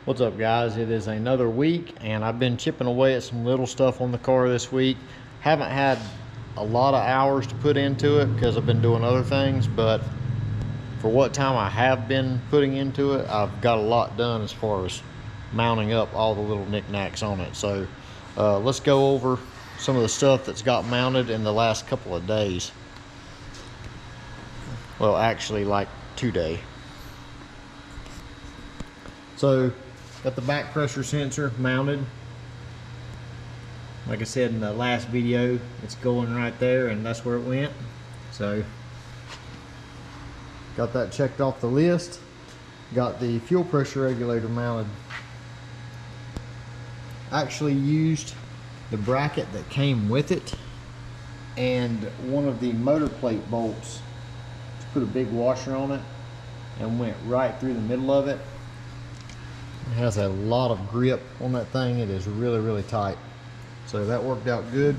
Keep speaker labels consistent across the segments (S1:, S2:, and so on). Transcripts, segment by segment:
S1: What's up, guys? It is another week and I've been chipping away at some little stuff on the car this week. Haven't had a lot of hours to put into it because I've been doing other things, but for what time I have been putting into it, I've got a lot done as far as mounting up all the little knickknacks on it. So let's go over some of the stuff that's got mounted in the last couple of days. Well, actually like 2 days. So got the back pressure sensor mounted. Like I said in the last video, it's going right there and that's where it went. So got that checked off the list. Got the fuel pressure regulator mounted. Actually used the bracket that came with it and one of the motor plate bolts. Just put a big washer on it and went right through the middle of it. It has a lot of grip on that thing. It is really tight. So that worked out good.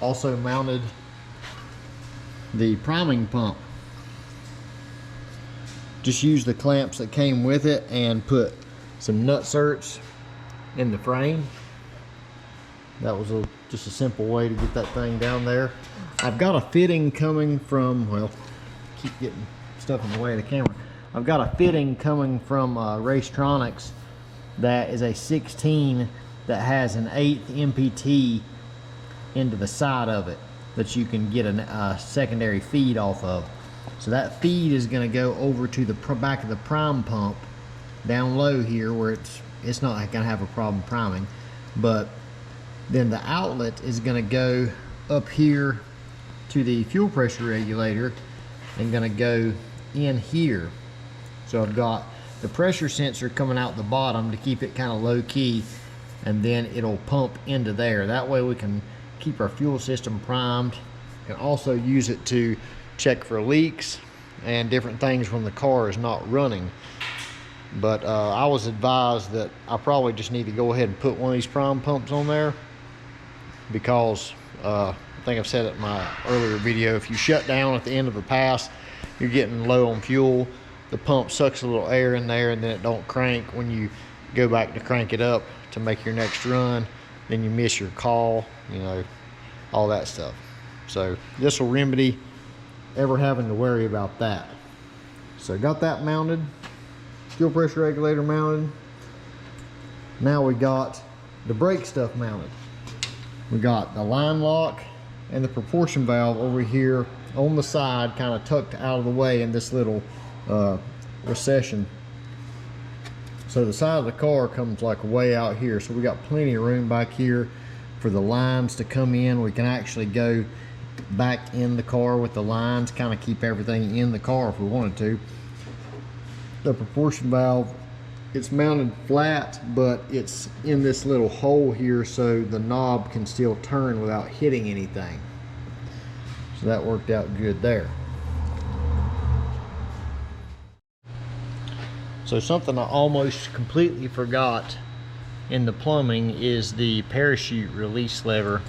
S1: Also mounted the priming pump. Just used the clamps that came with it and put some nutserts in the frame. That was just a simple way to get that thing down there. I've got a fitting coming from, well, keep getting stuff in the way of the camera. I've got a fitting coming from Racetronics that is a 16 that has an 1/8 MPT into the side of it that you can get a secondary feed off of. So that feed is going to go over to the back of the prime pump down low here where it's not going to have a problem priming, but then the outlet is going to go up here to the fuel pressure regulator and going to go in here. So I've got the pressure sensor coming out the bottom to keep it kind of low key, and then it'll pump into there. That way we can keep our fuel system primed and also use it to check for leaks and different things when the car is not running. But I was advised that I probably just need to go ahead and put one of these prime pumps on there because I think I've said it in my earlier video, if you shut down at the end of a pass, you're getting low on fuel. The pump sucks a little air in there and then it don't crank when you go back to crank it up to make your next run. Then you miss your call, you know, all that stuff. So this will remedy ever having to worry about that. So got that mounted, fuel pressure regulator mounted. Now we got the brake stuff mounted. We got the line lock and the proportion valve over here on the side, kind of tucked out of the way in this little recession. So the side of the car comes like way out here, so we got plenty of room back here for the lines to come in. We can actually go back in the car with the lines, kind of keep everything in the car if we wanted to. The proportion valve, it's mounted flat, but it's in this little hole here so the knob can still turn without hitting anything. So that worked out good there. So something I almost completely forgot in the plumbing is the parachute release lever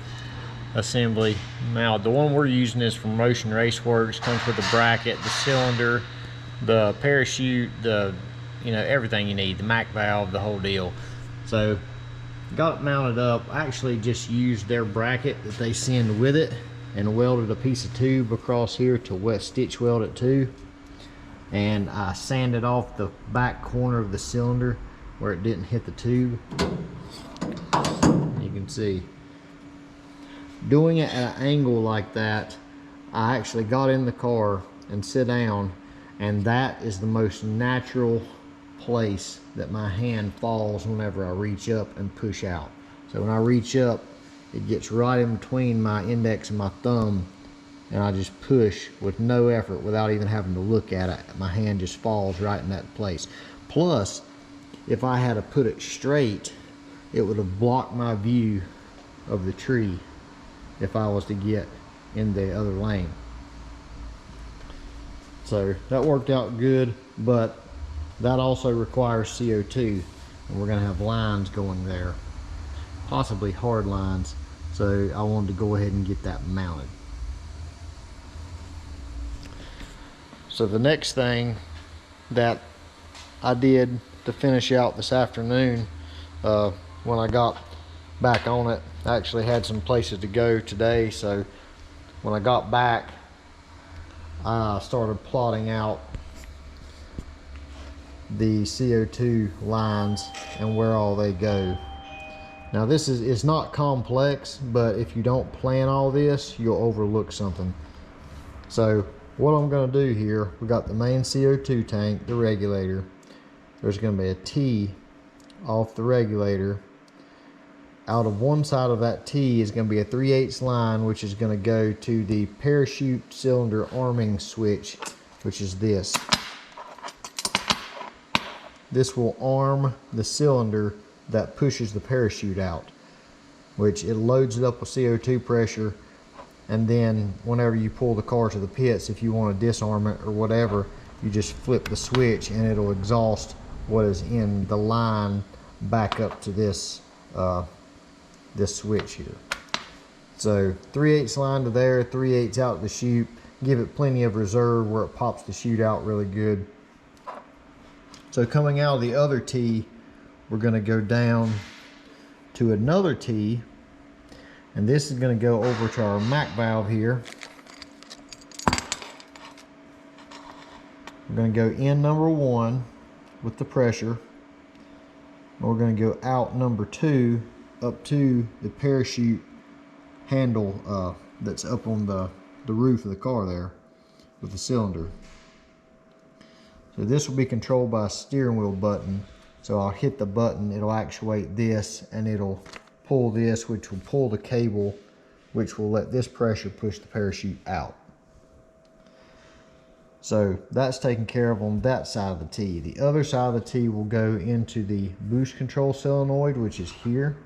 S1: assembly. Now the one we're using is from Motion Raceworks. Comes with the bracket, the cylinder, the parachute, everything you need, the Mac valve, the whole deal. So got it mounted up. I actually just used their bracket that they send with it and welded a piece of tube across here to stitch weld it to. And I sanded off the back corner of the cylinder where it didn't hit the tube. You can see. Doing it at an angle like that, I actually got in the car and sit down, and that is the most natural place that my hand falls whenever I reach up and push out. So when I reach up, it gets right in between my index and my thumb, and I just push with no effort without even having to look at it. My hand just falls right in that place. Plus, if I had to put it straight, it would have blocked my view of the tree if I was to get in the other lane. So that worked out good, but that also requires CO2, and we're gonna have lines going there, possibly hard lines. So I wanted to go ahead and get that mounted. So the next thing that I did to finish out this afternoon. When I got back on it, I actually had some places to go today, so when I got back, I started plotting out the CO2 lines and where all they go. Now it's not complex, but if you don't plan all this, you'll overlook something. So what I'm going to do here, we got the main CO2 tank, the regulator. There's going to be a T off the regulator. Out of one side of that T is going to be a 3/8 line, which is going to go to the parachute cylinder arming switch, which is this. This will arm the cylinder that pushes the parachute out, which it loads it up with CO2 pressure, and then whenever you pull the car to the pits, if you want to disarm it or whatever, you just flip the switch and it'll exhaust what is in the line back up to this this switch here. So 3/8 line to there, 3/8 out the chute. Give it plenty of reserve where it pops the chute out really good. So coming out of the other T, we're going to go down to another T, and this is going to go over to our MAC valve here. We're going to go in number 1 with the pressure, and we're going to go out number 2 up to the parachute handle that's up on the roof of the car there with the cylinder. So this will be controlled by a steering wheel button. So I'll hit the button, it'll actuate this, and it'll pull this, which will pull the cable, which will let this pressure push the parachute out. So that's taken care of on that side of the T. The other side of the T will go into the boost control solenoid, which is here.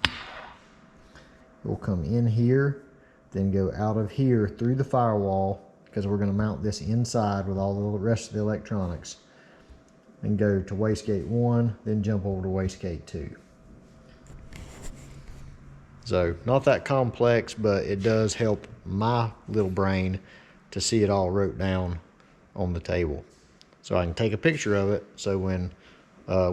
S1: It will come in here, then go out of here through the firewall, because we're going to mount this inside with all the rest of the electronics, and go to wastegate 1, then jump over to wastegate 2. So not that complex, but it does help my little brain to see it all wrote down on the table. So I can take a picture of it, so when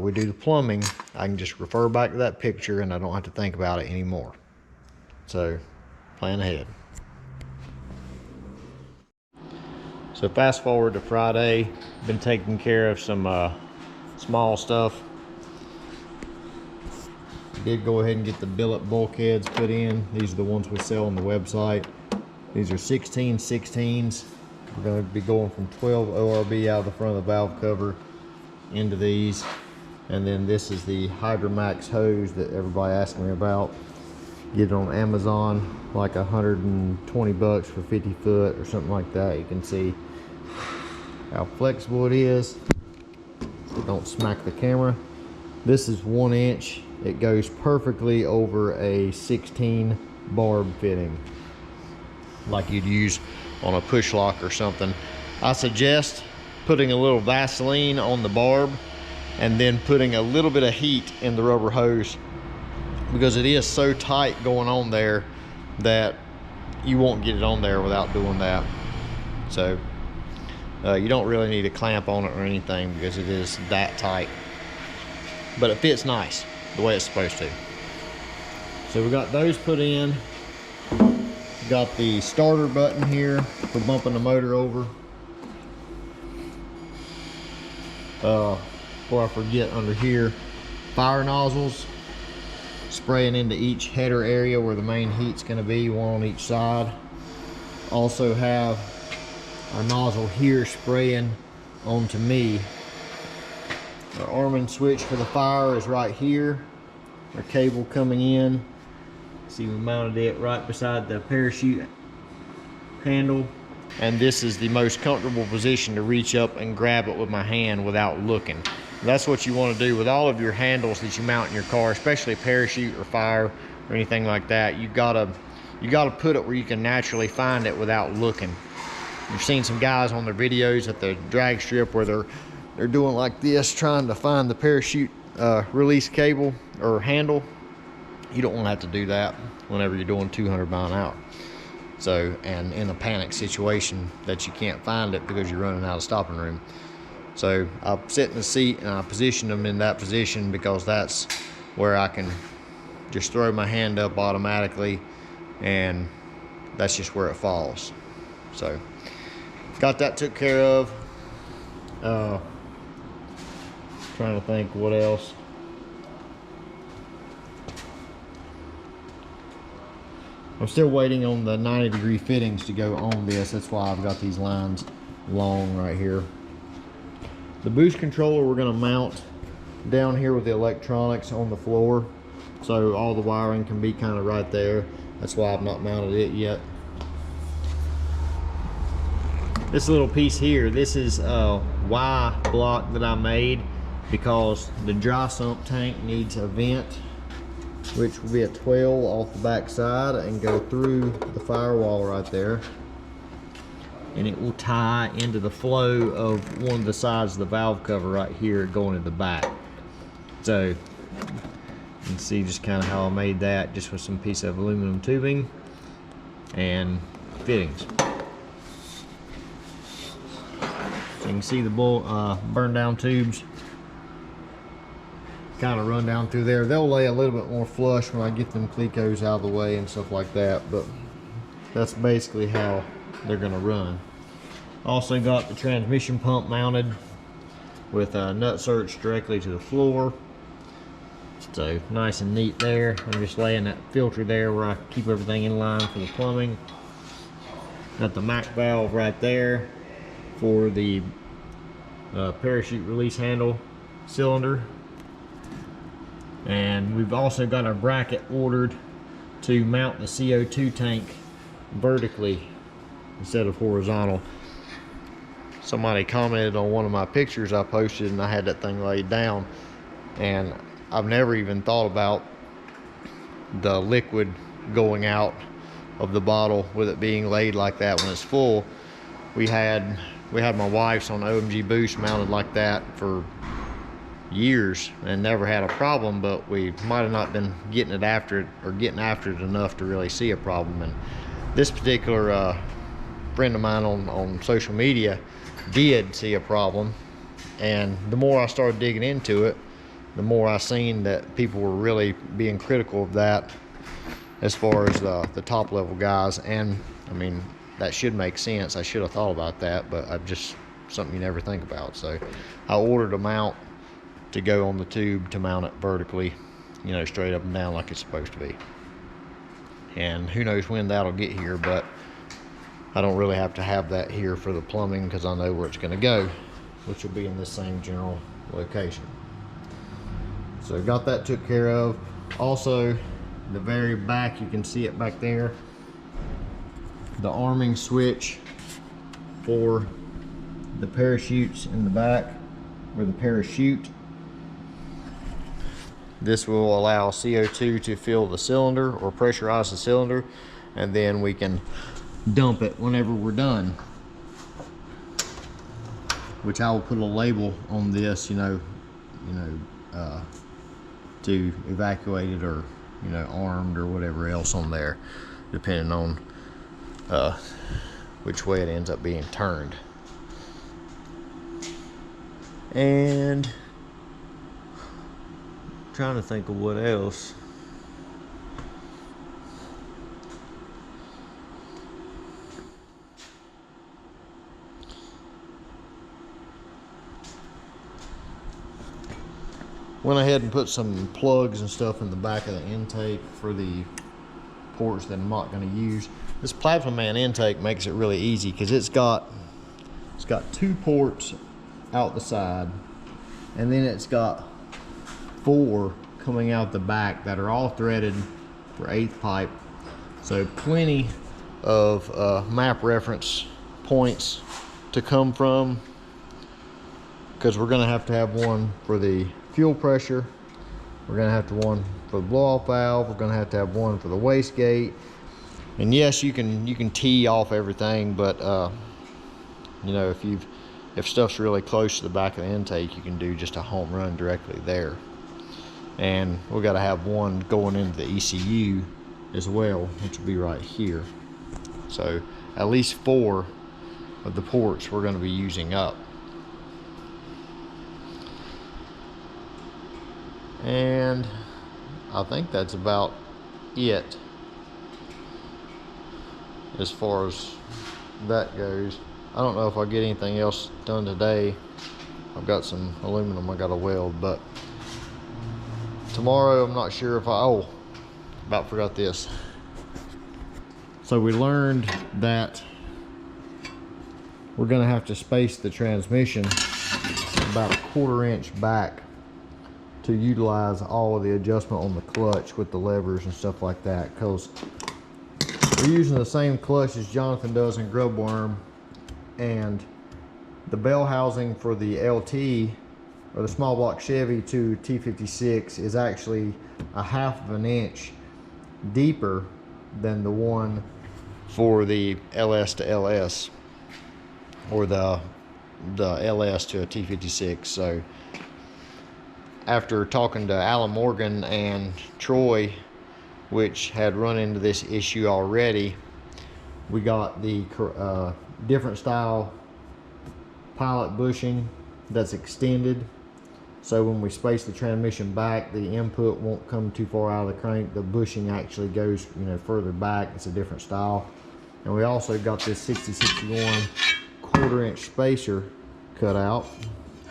S1: we do the plumbing, I can just refer back to that picture and I don't have to think about it anymore. So plan ahead. So fast forward to Friday, been taking care of some small stuff. Did go ahead and get the billet bulkheads put in. These are the ones we sell on the website. These are 16/16s. We're going to be going from 12 ORB out of the front of the valve cover into these. And then this is the Hydromax hose that everybody asked me about. Get it on Amazon, like 120 bucks for 50 foot or something like that. You can see how flexible it is. Don't smack the camera. This is 1 inch. It goes perfectly over a 16 barb fitting, like you'd use on a push lock or something. I suggest putting a little Vaseline on the barb and then putting a little bit of heat in the rubber hose, because it is so tight going on there that you won't get it on there without doing that. So you don't really need a clamp on it or anything, because it is that tight, but it fits nice the way it's supposed to. So we got those put in. Got the starter button here for bumping the motor over. Before I forget, under here, fire nozzles, spraying into each header area where the main heat's going to be, one on each side. Also have our nozzle here spraying onto me. Our arming switch for the fire is right here. Our cable coming in. See, we mounted it right beside the parachute handle. And this is the most comfortable position to reach up and grab it with my hand without looking. That's what you want to do with all of your handles that you mount in your car, especially parachute or fire or anything like that. You gotta put it where you can naturally find it without looking. You've seen some guys on their videos at the drag strip where they're doing like this, trying to find the parachute release cable or handle. You don't want to have to do that whenever you're doing 200 miles an hour. So, and in a panic situation that you can't find it because you're running out of stopping room. So I sit in the seat and I position them in that position because that's where I can just throw my hand up automatically, and that's just where it falls. So got that took care of. Trying to think what else. I'm still waiting on the 90-degree fittings to go on this. That's why I've got these lines long right here. The boost controller we're going to mount down here with the electronics on the floor, so all the wiring can be kind of right there. That's why I've not mounted it yet. This little piece here, this is a Y block that I made because the dry sump tank needs a vent, which will be a 12 off the back side and go through the firewall right there, and it will tie into the flow of one of the sides of the valve cover right here going in the back. So you can see just kind of how I made that, just with some piece of aluminum tubing and fittings. So you can see the Burndown tubes kind of run down through there. They'll lay a little bit more flush when I get them clecos out of the way and stuff like that, but that's basically how they're going to run. Also got the transmission pump mounted with nut certs directly to the floor, so nice and neat there. I'm just laying that filter there where I keep everything in line for the plumbing. Got the MAC valve right there for the parachute release handle cylinder. And we've also got a bracket ordered to mount the CO2 tank vertically instead of horizontal. Somebody commented on one of my pictures I posted, and I had that thing laid down, and I've never even thought about the liquid going out of the bottle with it being laid like that when it's full. We had my wife's on OMG Boost mounted like that for years and never had a problem, but we might have not been getting after it enough to really see a problem. And this particular friend of mine on social media did see a problem, and the more I started digging into it, the more I seen that people were really being critical of that as far as the top level guys. And I mean, that should make sense. I should have thought about that, but I've just something you never think about. So I ordered a mount to go on the tube to mount it vertically, you know, straight up and down like it's supposed to be. And who knows when that'll get here, but I don't really have to have that here for the plumbing because I know where it's going to go, which will be in this same general location. So got that took care of. Also, the very back, you can see it back there, the arming switch for the parachutes in the back, or the parachute. This will allow CO2 to fill the cylinder or pressurize the cylinder, and then we can dump it whenever we're done. Which I will put a label on this, to evacuate it, or armed or whatever else on there, depending on which way it ends up being turned. And trying to think of what else. Went ahead and put some plugs and stuff in the back of the intake for the ports that I'm not going to use. This Plasma Man intake makes it really easy because it's got 2 ports out the side, and then it's got 4 coming out the back that are all threaded for 1/8 pipe. So plenty of map reference points to come from, because we're going to have one for the fuel pressure, we're going to have one for the blow-off valve, we're going to have one for the wastegate. And yes, you can tee off everything, but if stuff's really close to the back of the intake, you can do just a home run directly there. And we've got to have one going into the ECU as well, which will be right here. So at least 4 of the ports we're going to be using up. And I think that's about it as far as that goes. I don't know if I'll get anything else done today. I've got some aluminum I gotta weld, but tomorrow I'm not sure if about forgot this. So we learned that we're gonna have to space the transmission about 1/4 inch back to utilize all of the adjustment on the clutch with the levers and stuff like that, because we're using the same clutch as Jonathan does in Grub Worm, and the bell housing for the LT or the small block Chevy to T56 is actually a 1/2 inch deeper than the one for the LS to LS, or the LS to a T56. So after talking to Alan Morgan and Troy, which had run into this issue already, we got the different style pilot bushing that's extended, so when we space the transmission back, the input won't come too far out of the crank. The bushing actually goes, you know, further back. It's a different style. And we also got this 6061 1/4 inch spacer cut out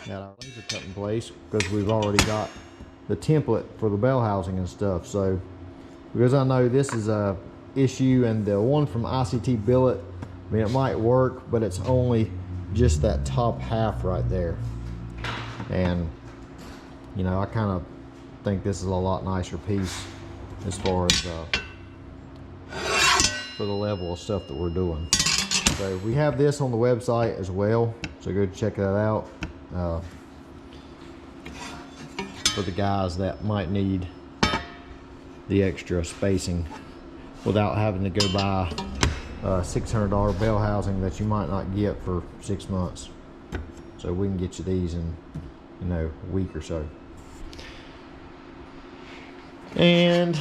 S1: at our laser cutting place, because we've already got the template for the bell housing and stuff. So because I know this is a issue, and the one from ICT Billet, I mean, it might work, but it's only just that top half right there. And you know, I kind of think this is a lot nicer piece as far as for the level of stuff that we're doing. So we have this on the website as well, so go check that out for the guys that might need the extra spacing without having to go buy $600 bell housing that you might not get for 6 months. So we can get you these in, you know, a week or so. And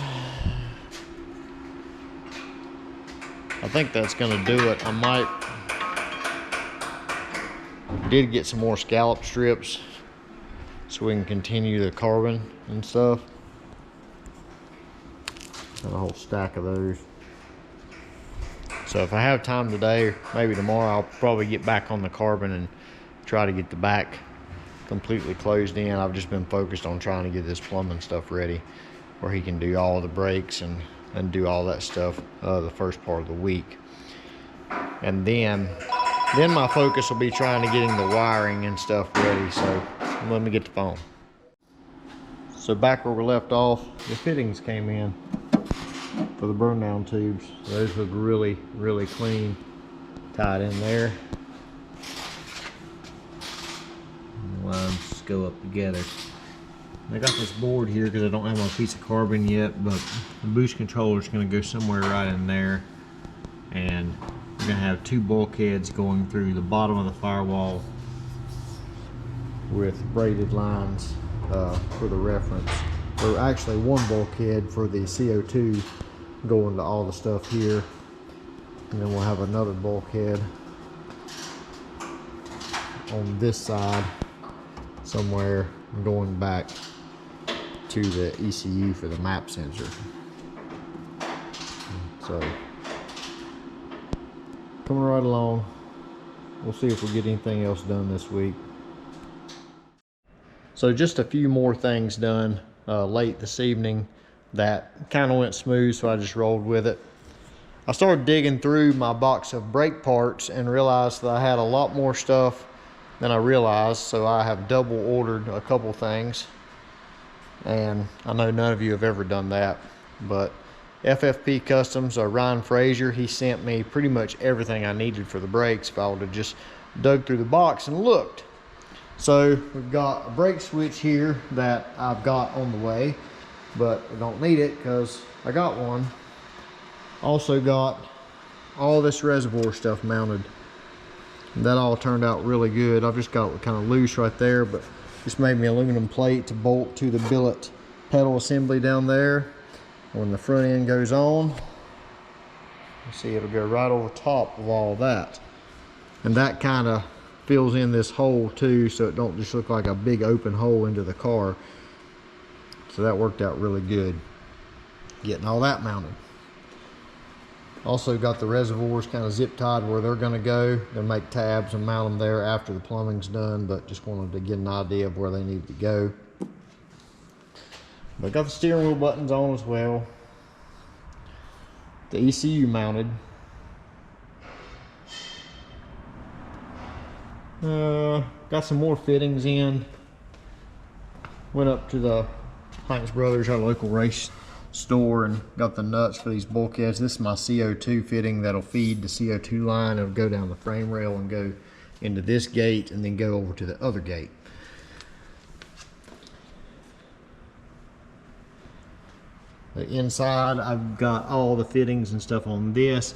S1: I think that's gonna do it. I did get some more scallop strips so we can continue the carbon and stuff. Got a whole stack of those. So if I have time today, or maybe tomorrow, I'll probably get back on the carbon and try to get the back completely closed in. I've just been focused on trying to get this plumbing stuff ready where he can do all the brakes and do all that stuff the first part of the week. And then my focus will be trying to getting the wiring and stuff ready. So let me get the phone. So back where we left off, the fittings came in for the Burndown tubes. Those look really, really clean, tied in there. And the lines just go up together. I got this board here because I don't have my piece of carbon yet, but the boost controller is going to go somewhere right in there, and we're going to have 2 bulkheads going through the bottom of the firewall with braided lines for the reference. Or actually 1 bulkhead for the CO2 going to all the stuff here, and then we'll have another bulkhead on this side somewhere going back to the ECU for the map sensor. So coming right along. We'll see if we get anything else done this week. So just a few more things done late this evening that kind of went smooth, so I just rolled with it. I started digging through my box of brake parts and realized that I had a lot more stuff than I realized, so I have double ordered a couple things. And I know none of you have ever done that, but FFP Customs, Ryan Frazier, he sent me pretty much everything I needed for the brakes if I would have just dug through the box and looked. So we've got a brake switch here that I've got on the way, but I don't need it because I got one. Also got all this reservoir stuff mounted. That all turned out really good. I've just got it kind of loose right there, but just made me aluminum plate to bolt to the billet pedal assembly down there. When the front end goes on, you see it'll go right over top of all that. And that kind of fills in this hole too, so it don't just look like a big open hole into the car. So that worked out really good, getting all that mounted. Also got the reservoirs kind of zip tied where they're going to go. Gonna make tabs and mount them there after the plumbing's done, but just wanted to get an idea of where they need to go. But got the steering wheel buttons on as well. The ECU mounted. Got some more fittings in. Went up to the Hanks Brothers, our local race store, and got the nuts for these bulkheads. This is my CO2 fitting that'll feed the CO2 line. It'll go down the frame rail and go into this gate and then go over to the other gate. The inside, I've got all the fittings and stuff on this.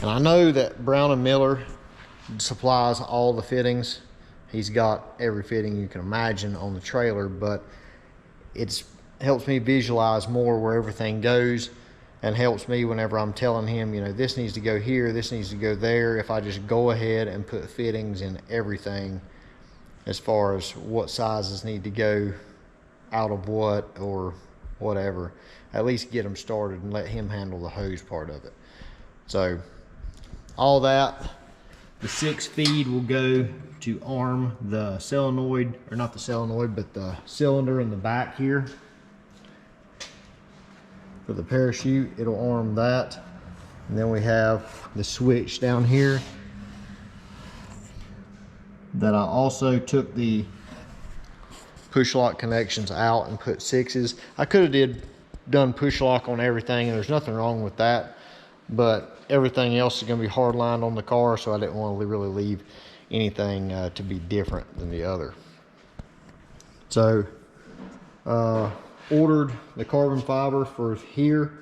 S1: And I know that Brown & Miller supplies all the fittings. He's got every fitting you can imagine on the trailer, but it helps me visualize more where everything goes, and helps me whenever I'm telling him, you know, this needs to go here, this needs to go there. If I just go ahead and put fittings in everything as far as what sizes need to go out of what or whatever, at least get them started and let him handle the hose part of it. So all that, the 6 feed will go to arm the solenoid, or not the solenoid, but the cylinder in the back here. For the parachute, it'll arm that. And then we have the switch down here that I also took the push lock connections out and put 6s. I could have done push lock on everything, and there's nothing wrong with that, but everything else is going to be hard lined on the car, so I didn't want to really leave anything to be different than the other. So ordered the carbon fiber for here.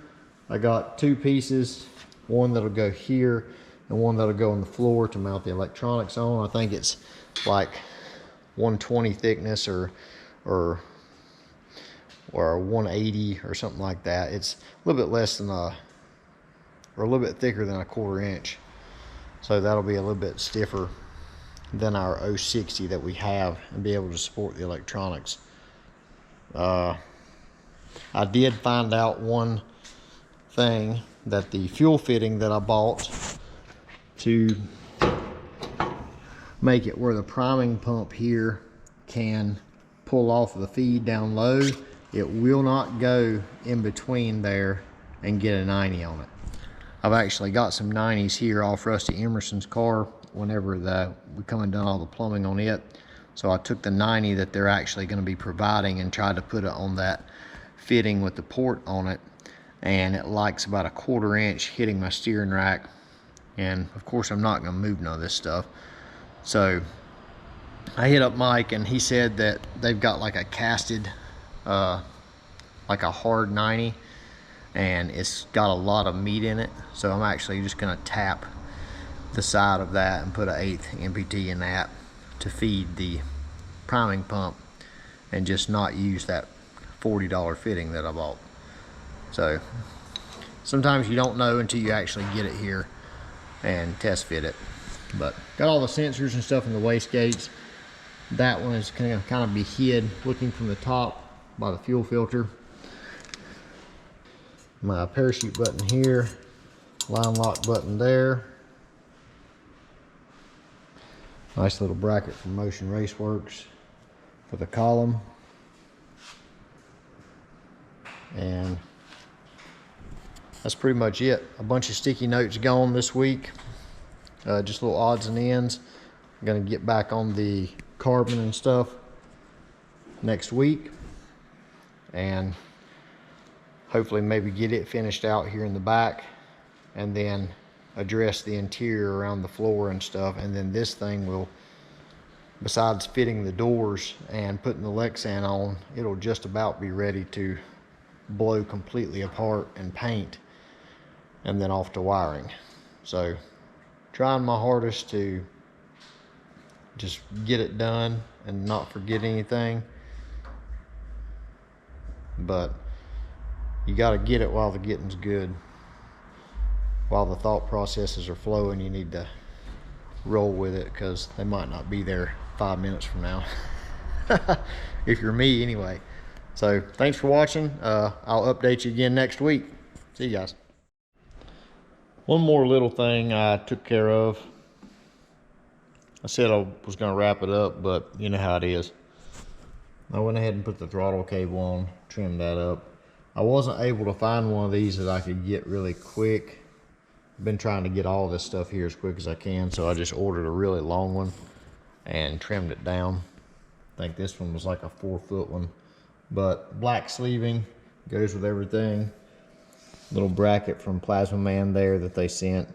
S1: I got 2 pieces, one that'll go here and one that'll go on the floor to mount the electronics on. I think it's like 120 thickness or 180 or something like that. It's a little bit less than or a little bit thicker than a 1/4 inch. So that'll be a little bit stiffer than our 060 that we have and be able to support the electronics. I did find out one thing, that the fuel fitting that I bought to make it where the priming pump here can pull off of the feed down low, it will not go in between there and get a 90 on it. I've actually got some 90s here off Rusty Emerson's car whenever we come and done all the plumbing on it. So I took the 90 that they're actually going to be providing and tried to put it on that fitting with the port on it, and it likes about a 1/4 inch hitting my steering rack. And of course I'm not going to move none of this stuff. So I hit up Mike, and he said that they've got like a casted, like a hard 90, and it's got a lot of meat in it. So I'm actually just going to tap the side of that and put an 1/8 MPT in that to feed the priming pump, and just not use that $40 fitting that I bought. So sometimes you don't know until you actually get it here and test fit it. But got all the sensors and stuff in the wastegates. That one is going to kind of be hid looking from the top by the fuel filter. My parachute button here, line lock button there. Nice little bracket from Motion Raceworks for the column. And that's pretty much it. A bunch of sticky notes gone this week. Just little odds and ends. I'm gonna get back on the carbon and stuff next week, and hopefully maybe get it finished out here in the back, and then address the interior around the floor and stuff. And then this thing will, besides fitting the doors and putting the Lexan on, it'll just about be ready to blow completely apart and paint, and then off to wiring. So trying my hardest to just get it done and not forget anything, but you got to get it while the getting's good. While the thought processes are flowing, you need to roll with it, because they might not be there 5 minutes from now. If you're me anyway. So thanks for watching. I'll update you again next week. See you guys. One more little thing I took care of. I said I was going to wrap it up, but you know how it is. I went ahead and put the throttle cable on, trimmed that up. I wasn't able to find one of these that I could get really quick. I've been trying to get all this stuff here as quick as I can, so I just ordered a really long one and trimmed it down. I think this one was like a 4-foot one, but black sleeving goes with everything. Little bracket from Plasma Man there that they sent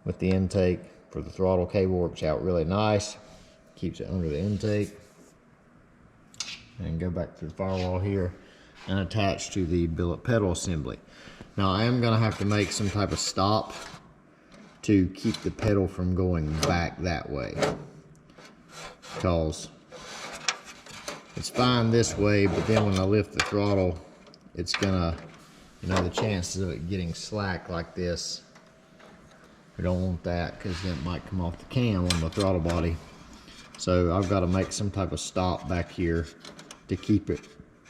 S1: with the intake for the throttle cable, works out really nice. Keeps it under the intake. And go back through the firewall here and attach to the billet pedal assembly. Now I am gonna have to make some type of stop to keep the pedal from going back that way, because it's fine this way, but then when I lift the throttle, it's gonna, you know, the chances of it getting slack like this, we don't want that, because then it might come off the cam on the throttle body. So I've got to make some type of stop back here to keep it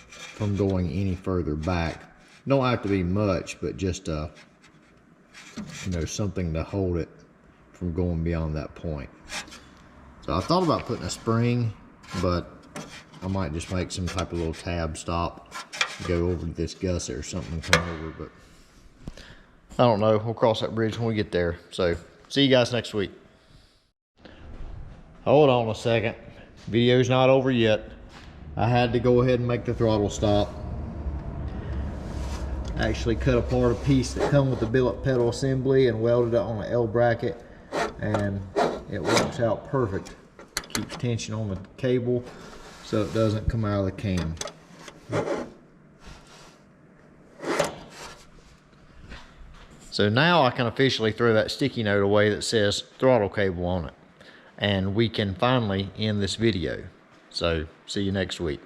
S1: from going any further back. Don't have to be much, but just you know, something to hold it from going beyond that point. So I thought about putting a spring, but I might just make some type of little tab stop, go over to this gusset or something and come over, but I don't know. We'll cross that bridge when we get there. So see you guys next week. Hold on a second. Video's not over yet. I had to go ahead and make the throttle stop. Actually cut apart a piece that come with the billet pedal assembly and welded it on an L bracket, and it works out perfect. Keeps tension on the cable so it doesn't come out of the cam. So now I can officially throw that sticky note away that says throttle cable on it. And we can finally end this video. So see you next week.